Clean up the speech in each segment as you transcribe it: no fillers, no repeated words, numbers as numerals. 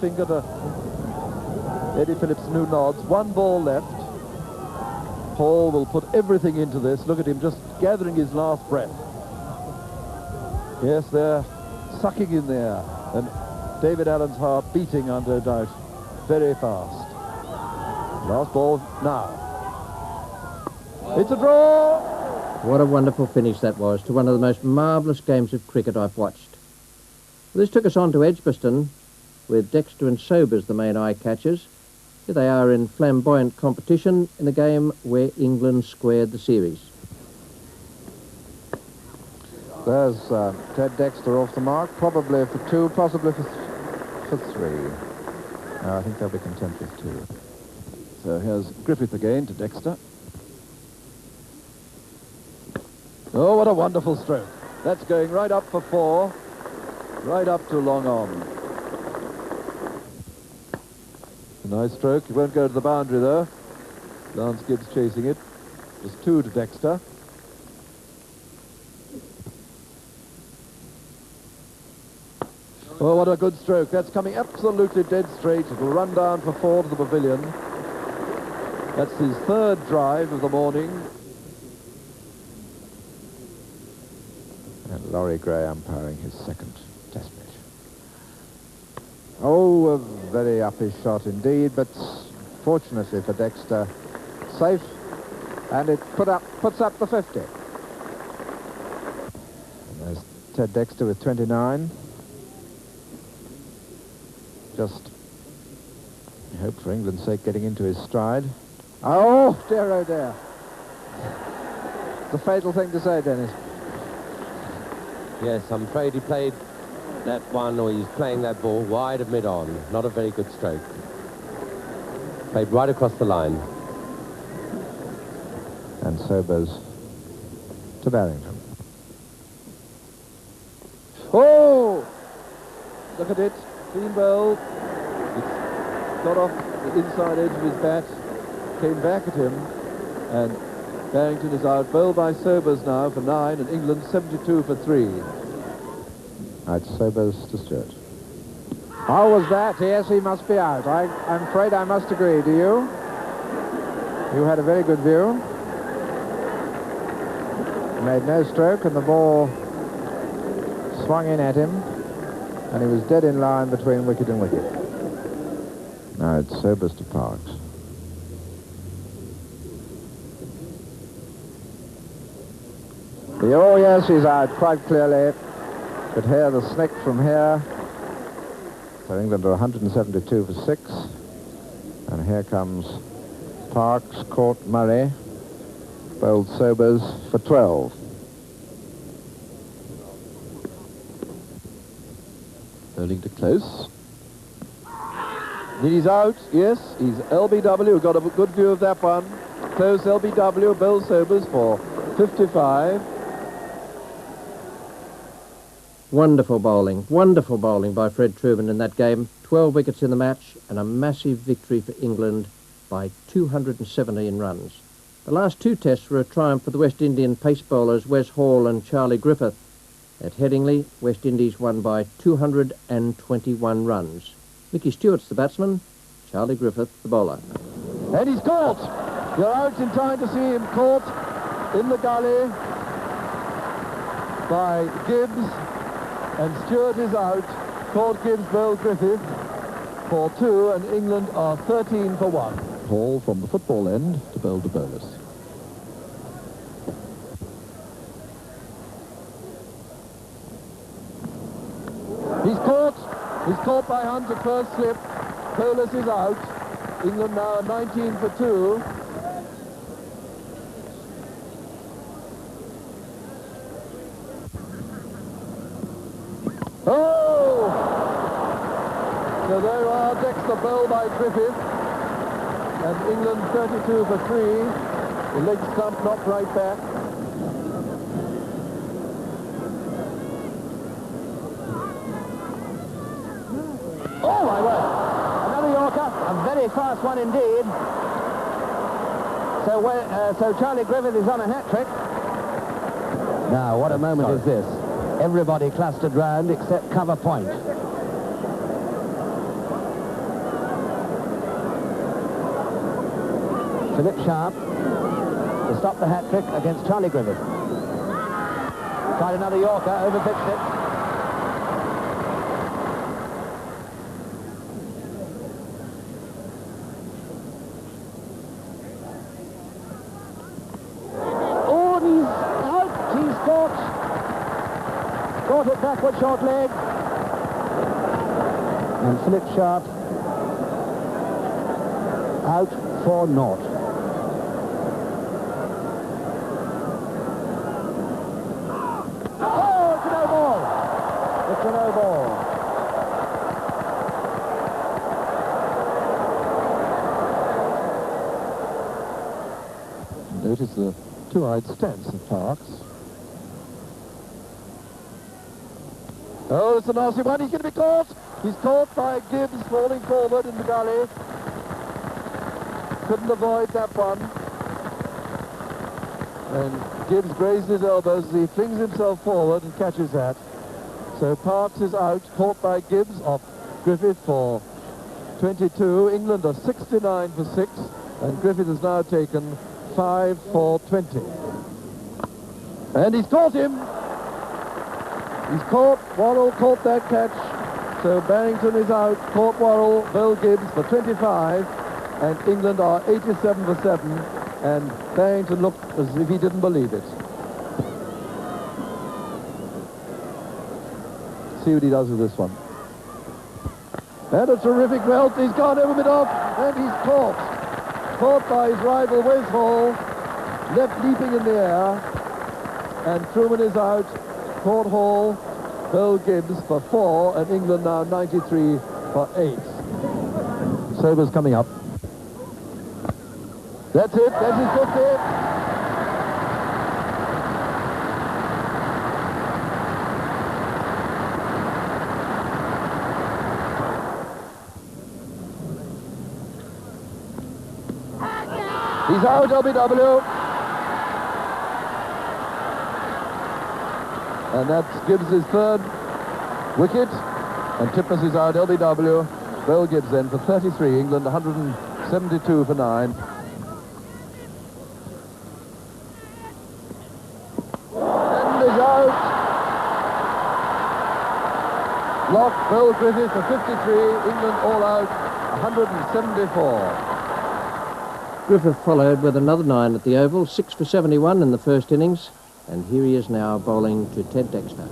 finger to Eddie Phillipson, who nods. One ball left. Paul will put everything into this. Look at him just gathering his last breath. Yes, they're sucking in there. And David Allen's heart beating under doubt very fast. Last ball now. It's a draw! What a wonderful finish that was to one of the most marvellous games of cricket I've watched. This took us on to Edgbaston, with Dexter and Sobers the main eye-catchers. Here they are in flamboyant competition in the game where England squared the series. There's Ted Dexter off the mark, probably for 2, possibly for 3. No, I think they'll be content with 2. So here's Griffith again to Dexter. Oh, what a wonderful stroke. That's going right up for 4, right up to long on. A nice stroke. It won't go to the boundary, though. Lance Gibbs chasing it. Just 2 to Dexter. Oh, what a good stroke. That's coming absolutely dead straight. It'll run down for 4 to the pavilion. That's his 3rd drive of the morning. And Laurie Gray umpiring his 2nd test match. Oh, a very uppy shot indeed, but fortunately for Dexter, safe, and it puts up the 50. And there's Ted Dexter with 29. Just, I hope for England's sake, getting into his stride. Oh dear. It's a fatal thing to say, Dennis. Yes, I'm afraid he played that one, or he's playing that ball wide of mid-on. Not a very good stroke. Played right across the line. And Sobers to Barrington. Oh! Look at it. Clean ball. It's got off the inside edge of his bat. Came back at him. And Barrington is out. Bowled by Sobers now for 9. And England 72 for 3. Right, Sobers to Stewart. How was that? Yes, he must be out. I'm afraid I must agree. Do you? You had a very good view. He made no stroke, and the ball swung in at him, and he was dead in line between wicket and wicket. Now it's Sobers to Parks. Oh yes, he's out quite clearly. Could hear the snick from here. So England are 172 for 6. And here comes Parks, caught Murray, bowled Sobers for 12. Bowling to Close. He's out, yes, he's LBW. We've got a good view of that one. Close LBW, bowled Sobers for 55. Wonderful bowling by Fred Trueman in that game. 12 wickets in the match and a massive victory for England by 217 runs. The last 2 tests were a triumph for the West Indian pace bowlers Wes Hall and Charlie Griffith. At Headingley, West Indies won by 221 runs. Mickey Stewart's the batsman, Charlie Griffith the bowler. And he's caught. You're out in time to see him caught in the gully by Gibbs. And Stewart is out. Caught Gibbs, bowled Griffith for 2, and England are 13 for 1. Paul from the football end to bowl the bowlers. He's caught. He's caught by Hunt at first slip. Bolus is out. England now 19 for 2. Oh! So there you are, Dexter bowled by Griffith. And England 32 for 3. The leg stump knocked right back. Oh my word! Another Yorker, a very fast one indeed. So Charlie Griffith is on a hat-trick. Now, what a moment is this? Everybody clustered round except cover point. Philip Sharp to stop the hat-trick against Charlie Griffith. Tried another Yorker, overpitched it. Oh, he's out. He's caught it backward short leg. And Philip Sharp out for naught. Oh, it's a no ball. It's a no ball. Notice the two-eyed stance of Parks. Oh, it's a nasty one. He's going to be caught. He's caught by Gibbs falling forward in the gully. Couldn't avoid that one. And Gibbs grazed his elbows as he flings himself forward and catches that. So Parks is out, caught by Gibbs off Griffith for 22. England are 69 for 6, and Griffith has now taken 5 for 20. And he's caught him. He's caught. Worrell caught that catch. So Barrington is out. Caught Worrell, Bill Gibbs for 25. And England are 87 for 7. And Barrington looked as if he didn't believe it. See what he does with this one. And a terrific melt. He's gone over mid-off. And he's caught. Caught by his rival Wes Hall. Left leaping in the air. And Truman is out. Caught Hall. Bill Gibbs for 4. And England now 93 for 8. Sober's coming up. That's it. That's his 50. He's out, LBW. And that's Gibbs' third wicket. And Titmus is out, LBW. Bill Gibbs then for 33. England 172 for 9. And is out. Lock, Bill Griffith for 53. England all out, 174. Griffith followed with another 9 at the Oval, 6 for 71 in the first innings, and here he is now bowling to Ted Dexter.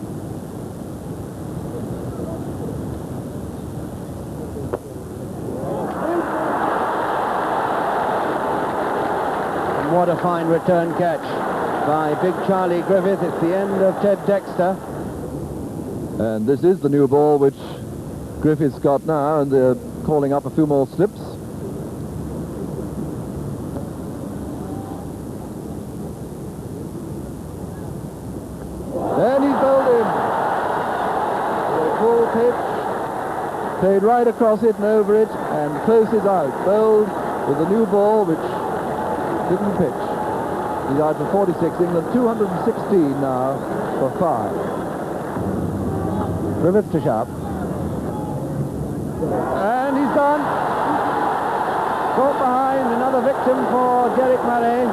And what a fine return catch by big Charlie Griffith. It's the end of Ted Dexter. And this is the new ball which Griffith's got now, and they're calling up a few more slips. And he's bowled in. A full pitch. Played right across it and over it, and close is out. Bowled with a new ball which didn't pitch. He's out for 46. England 216 now for 5. Griffith to Sharp. And he's gone. Caught behind, another victim for Derek Murray.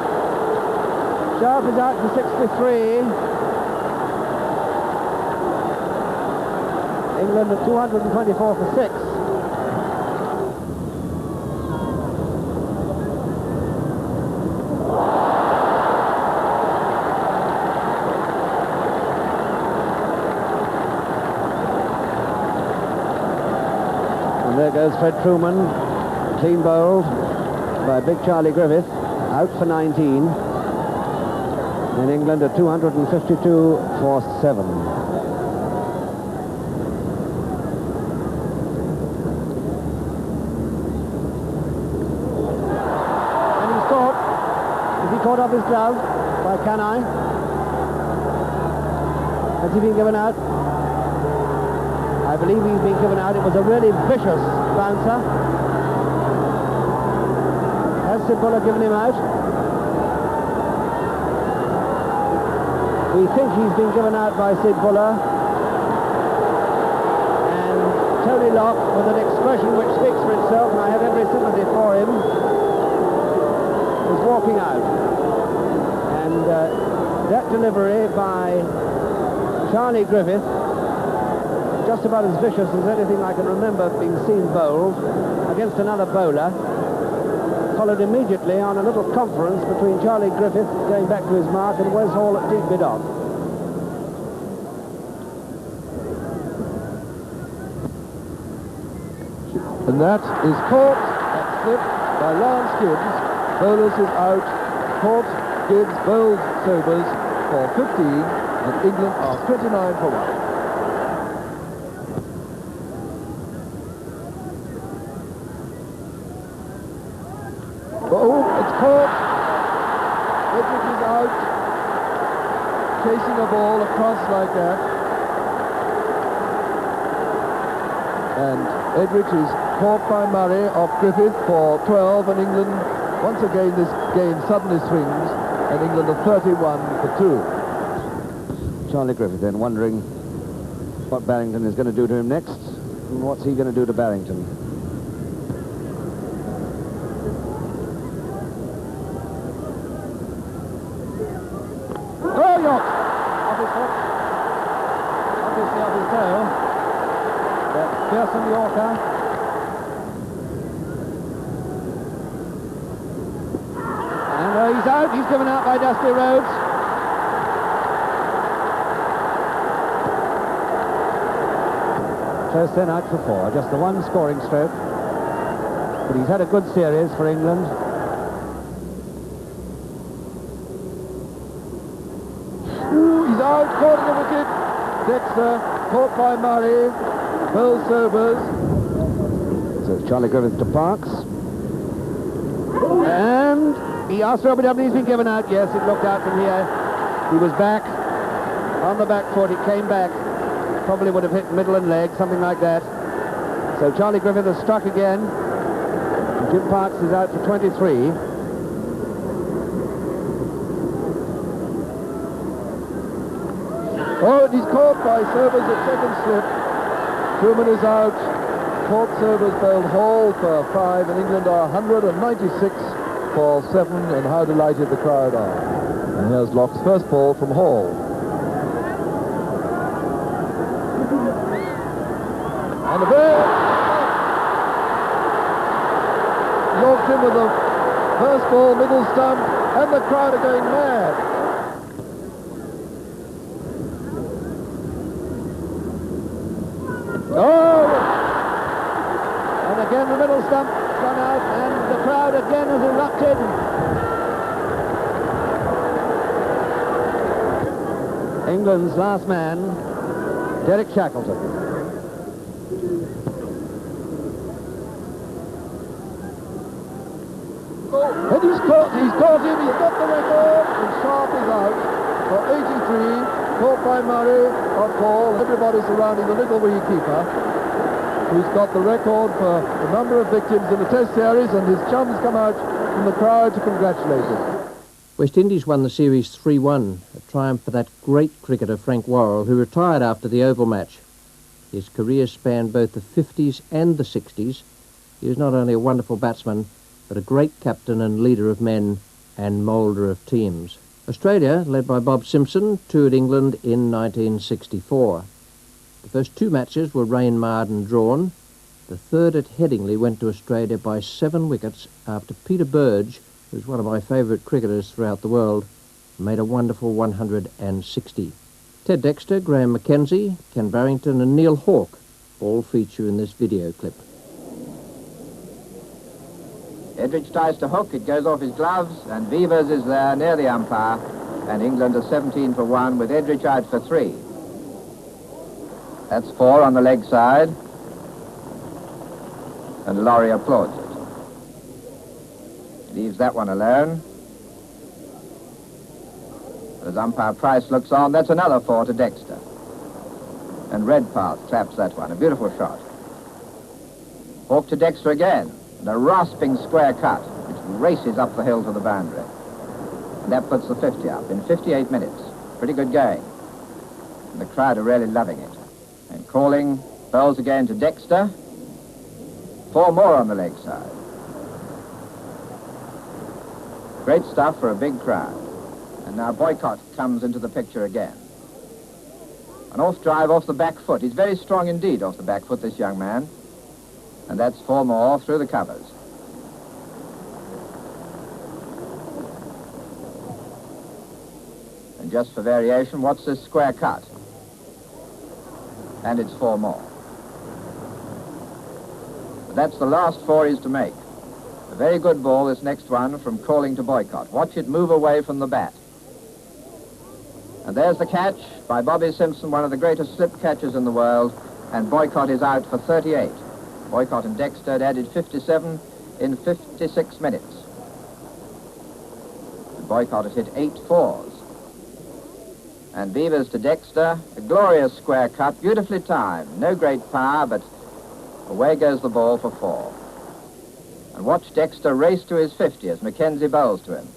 Sharp is out for 63. England at 224 for 6. And there goes Fred Truman, clean bowled by big Charlie Griffith, out for 19. And England at 252 for 7. Caught off his glove by Canai. Has he been given out? I believe he's been given out. It was a really vicious bouncer. Has Sid Buller given him out? We think he's been given out by Sid Buller. And Tony Locke, with an expression which speaks for itself, and I have every sympathy for him, was walking out. And that delivery by Charlie Griffith, just about as vicious as anything I can remember being seen bowled against another bowler, followed immediately on a little conference between Charlie Griffith going back to his mark and Wes Hall at deep mid-off. And that is caught, that slip by Lance Gibbs. Bolus is out, caught, Gibbs bowled Sobers for 15, and England are 29 for 1. Oh, it's caught. Edric is out, chasing a ball across like that. And Edric is caught by Murray off Griffith for 12, and England, once again, this game suddenly swings, and England are 31 for 2. Charlie Griffith then wondering what Barrington is going to do to him next, and what's he going to do to Barrington. Oh, York! Off his foot. Obviously off his tail. That's Pearson Yorker. And he's out. He's given out by Dusty Rhodes. Close then out for 4. Just the one scoring stroke. But he's had a good series for England. Ooh, he's out, caught in the wicket. Dexter, caught by Murray. Bowls Sobers. So Charlie Griffith to Parks. And he asked Robert W. He's been given out. Yes, it looked out from here. He was back on the back foot. He came back. Probably would have hit middle and leg, something like that. So Charlie Griffith has struck again. And Jim Parks is out for 23. Oh, and he's caught by Sobers at second slip. Truman is out. Caught Sobers, bowled Hall for 5, and England are 196 for 7, and how delighted the crowd are. And here's Locke's first ball from Hall. And the ball! Yorked him with the first ball, middle stump, and the crowd are going mad. Oh! And again the middle stump gone out, and the crowd again has erupted. England's last man, Derek Shackleton. And he's caught him, he's got the record, and Sharp is out for 83, caught by Murray off ball. Everybody surrounding the little wee keeper, who's got the record for the number of victims in the Test series, and his chums come out from the crowd to congratulate him. West Indies won the series 3-1, a triumph for that great cricketer Frank Worrell, who retired after the Oval match. His career spanned both the 50s and the 60s. He was not only a wonderful batsman, but a great captain and leader of men and moulder of teams. Australia, led by Bob Simpson, toured England in 1964. The first 2 matches were rain-marred and drawn. The third at Headingley went to Australia by 7 wickets after Peter Burge, who's one of my favourite cricketers throughout the world, made a wonderful 160. Ted Dexter, Graham Mackenzie, Ken Barrington and Neil Hawke all feature in this video clip. Edridge tries to hook, it goes off his gloves, and Vivers is there near the umpire, and England are 17 for 1 with Edridge out for 3. That's 4 on the leg side, and Laurie applauds it. Leaves that one alone. As umpire Price looks on, that's another 4 to Dexter. And Redpath claps that one, a beautiful shot. Hawke to Dexter again. And a rasping square cut, which races up the hill to the boundary. And that puts the 50 up in 58 minutes. Pretty good going. And the crowd are really loving it. And calling, bowls again to Dexter. 4 more on the leg side. Great stuff for a big crowd. And now Boycott comes into the picture again. An off drive off the back foot. He's very strong indeed off the back foot, this young man. And that's 4 more through the covers. And just for variation, what's this square cut? And it's 4 more. But that's the last 4 he's to make. A very good ball, this next one, from Calling to Boycott. Watch it move away from the bat. And there's the catch by Bobby Simpson, one of the greatest slip catchers in the world, and Boycott is out for 38. Boycott and Dexter had added 57 in 56 minutes. And Boycott had hit 8 fours. And Beavers to Dexter, a glorious square cut, beautifully timed. No great power, but away goes the ball for 4. And watch Dexter race to his 50 as Mackenzie bowls to him.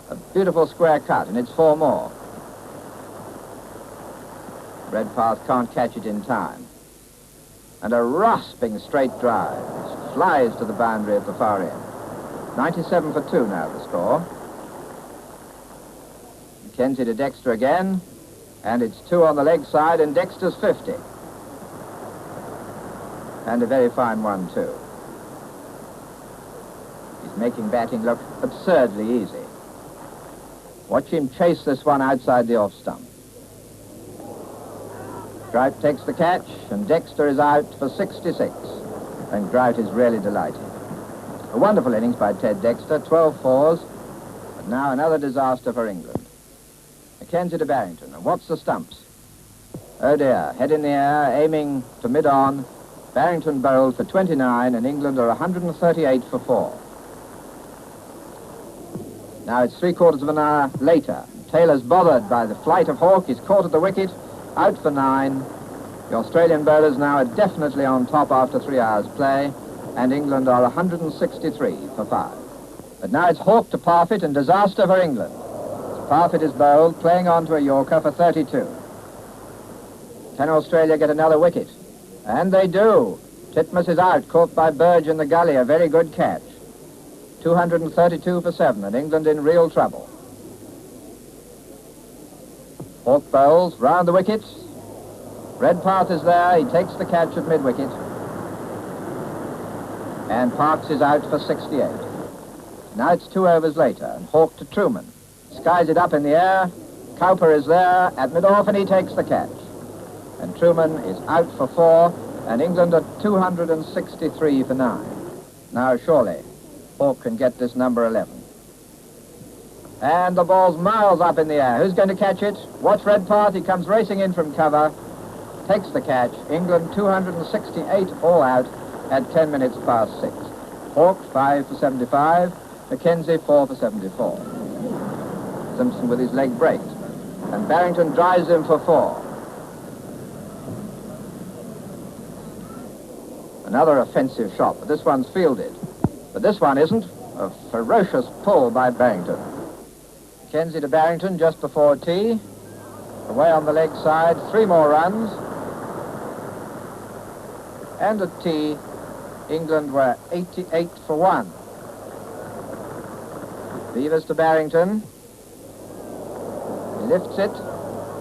A beautiful square cut, and it's 4 more. Redpath can't catch it in time. And a rasping straight drive. It flies to the boundary at the far end. 97 for 2 now the score. Mackenzie to Dexter again. And it's 2 on the leg side, and Dexter's 50. And a very fine one, too. He's making batting look absurdly easy. Watch him chase this one outside the off stump. Grout takes the catch, and Dexter is out for 66. And Grout is really delighted. A wonderful innings by Ted Dexter, 12 fours, but now another disaster for England. Mackenzie to Barrington, and what's the stumps? Oh dear, head in the air, aiming to mid-on. Barrington bowled for 29, and England are 138 for 4. Now it's 3/4 of an hour later. Taylor's bothered by the flight of Hawke. He's caught at the wicket. Out for 9. The Australian bowlers now are definitely on top after 3 hours play, and England are 163 for 5. But now it's Hawke to Parfitt, and disaster for England. Parfitt is bowled, playing on to a Yorker for 32. Can Australia get another wicket? And they do. Titmus is out, caught by Burge in the gully, a very good catch. 232 for 7, and England in real trouble. Hawke bowls round the wickets. Redpath is there. He takes the catch at mid-wicket. And Parkes is out for 68. Now it's 2 overs later, and Hawke to Truman. Skies it up in the air. Cowper is there at mid-off, and he takes the catch. And Truman is out for 4, and England are 263 for 9. Now surely Hawke can get this number 11. And the ball's miles up in the air. Who's going to catch it? Watch Redpath. He comes racing in from cover. Takes the catch. England 268 all out at 10 minutes past 6. Hawke 5 for 75. Mackenzie 4 for 74. Simpson with his leg breaks. And Barrington drives him for 4. Another offensive shot, but this one's fielded. But this one isn't. A ferocious pull by Barrington. Mackenzie to Barrington just before tea. Away on the leg side, 3 more runs. And at tea, England were 88 for 1. Beavers to Barrington. He lifts it.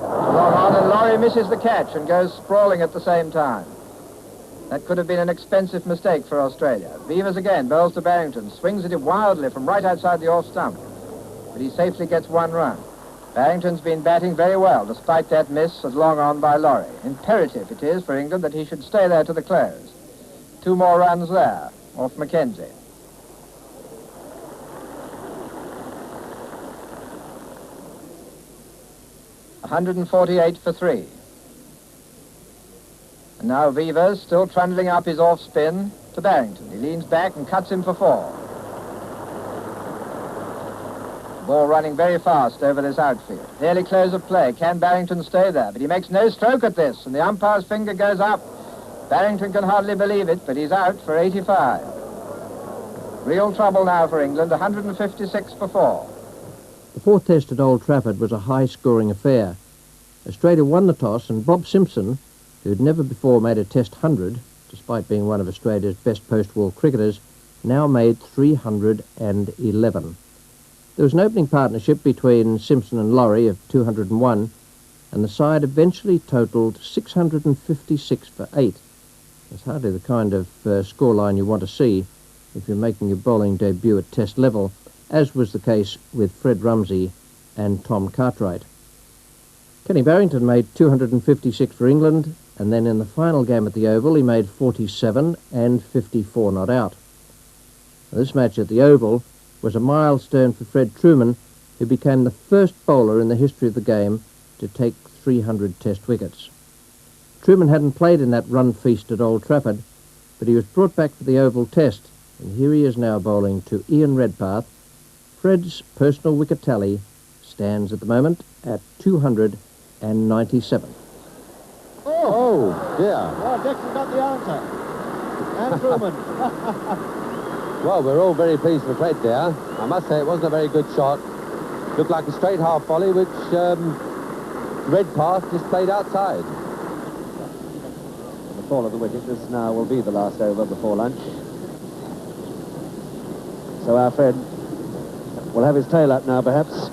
Long on, and Laurie misses the catch and goes sprawling at the same time. That could have been an expensive mistake for Australia. Beavers again, bowls to Barrington, swings at it wildly from right outside the off stump. But he safely gets 1 run. Barrington's been batting very well, despite that miss at long on by Laurie. Imperative it is for England that he should stay there to the close. 2 more runs there, off Mackenzie. $148 for 3. And now Beavers, still trundling up his off-spin to Barrington. He leans back and cuts him for 4. Ball running very fast over this outfield. Nearly close of play. Can Barrington stay there? But he makes no stroke at this, and the umpire's finger goes up. Barrington can hardly believe it, but he's out for 85. Real trouble now for England, 156 for 4. The 4th test at Old Trafford was a high-scoring affair. Australia won the toss, and Bob Simpson, who'd never before made a Test 100, despite being one of Australia's best post-war cricketers, now made 311. There was an opening partnership between Simpson and Laurie of 201, and the side eventually totalled 656 for 8. It's hardly the kind of scoreline you want to see if you're making your bowling debut at Test level, as was the case with Fred Rumsey and Tom Cartwright. Kenny Barrington made 256 for England, and then in the final game at the Oval he made 47 and 54 not out. This match at the Oval was a milestone for Fred Trueman, who became the first bowler in the history of the game to take 300 Test wickets. Trueman hadn't played in that run feast at Old Trafford, but he was brought back for the Oval Test, and here he is now bowling to Ian Redpath. Fred's personal wicket tally stands at the moment at 297. Oh, dear. Oh, Dixon got the answer. And Truman. Well, we're all very pleased for Fred there. I must say it wasn't a very good shot. Looked like a straight half volley, which Redpath just played outside. The fall of the wicket. This now will be the last over before lunch. So our Fred will have his tail up now, perhaps.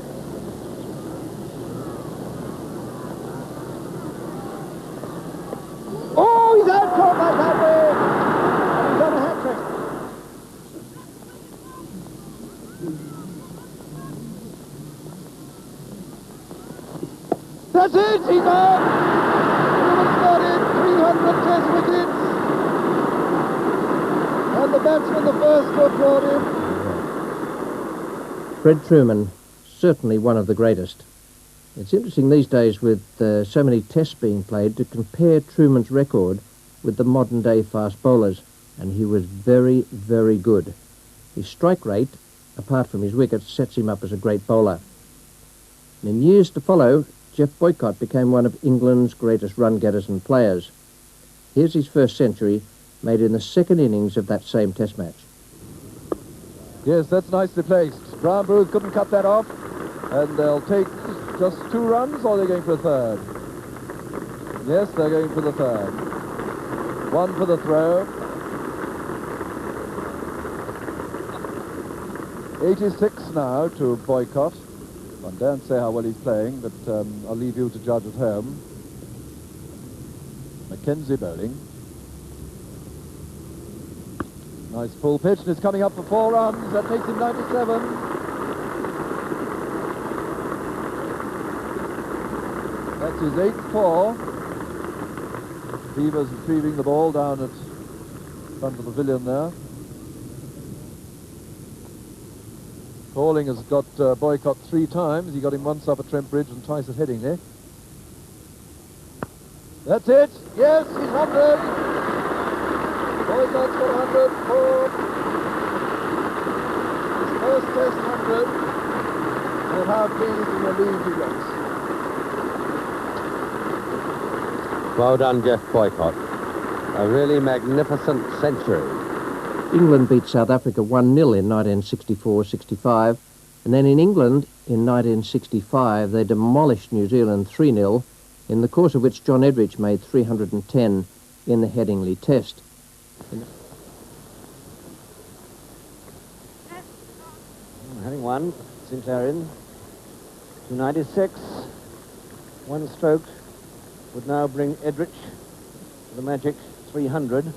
Oh, he's out caught by Padway. He's done a hat-trick. That's it! He's on! Truman's got it! 300 Test wickets! And the batsman, the first to applaud him. Fred Trueman, certainly one of the greatest. It's interesting these days with so many tests being played to compare Trueman's record with the modern day fast bowlers, and he was very, very good. His strike rate, apart from his wickets, sets him up as a great bowler. And in years to follow, Geoff Boycott became one of England's greatest run-getters and players. Here's his first century, made in the second innings of that same test match. Yes, that's nicely placed. Brown Booth couldn't cut that off, and they'll take just 2 runs, or they're going for a third? Yes, they're going for the third. 1 for the throw. 86 now to Boycott. I daren't say how well he's playing, but I'll leave you to judge at home. Mackenzie bowling. Nice full pitch, and it's coming up for 4 runs. That makes him 97. That's his 8th 4. Beavers retrieving the ball down at front of the pavilion there. Pauling has got Boycott 3 times. He got him once up at Trent Bridge and twice at Headingley. That's it. Yes, he's 100. Boycott's got 100 for his first Test 100. And how pleased and relieved he looks. Well done, Geoff Boycott. A really magnificent century. England beat South Africa 1-0 in 1964-65, and then in England in 1965 they demolished New Zealand 3-0, in the course of which John Edrich made 310 in the Headingley Test. Heading 1, Sinclair in. 296. 1 stroke would now bring Edrich to the magic 300.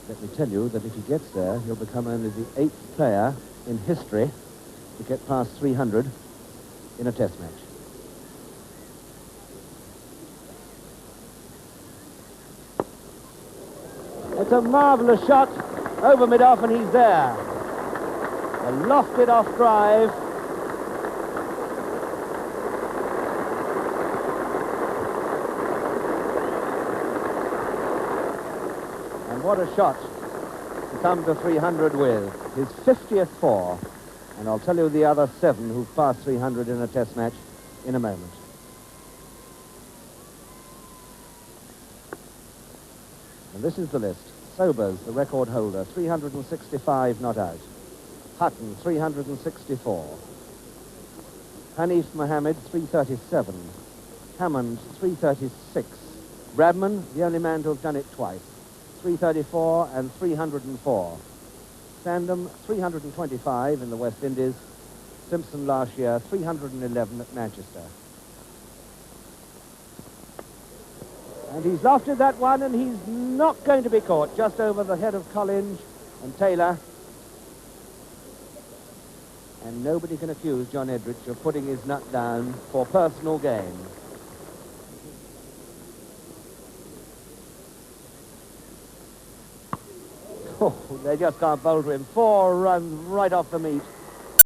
Let me tell you that if he gets there, he'll become only the 8th player in history to get past 300 in a test match. It's a marvellous shot over mid-off, and he's there. A lofted off drive. And what a shot to come to 300 with. His 50th 4. And I'll tell you the other 7 who've passed 300 in a test match in a moment. And this is the list. Sobers, the record holder, 365 not out. Hutton, 364. Hanif Mohammed, 337. Hammond, 336. Bradman, the only man to have done it twice, 334 and 304. Sandham, 325 in the West Indies. Simpson last year, 311 at Manchester. And he's lofted that one, and he's not going to be caught, just over the head of Collins and Taylor. And nobody can accuse John Edrich of putting his nut down for personal gain. Oh, they just can't bowl to him. 4 runs right off the meat.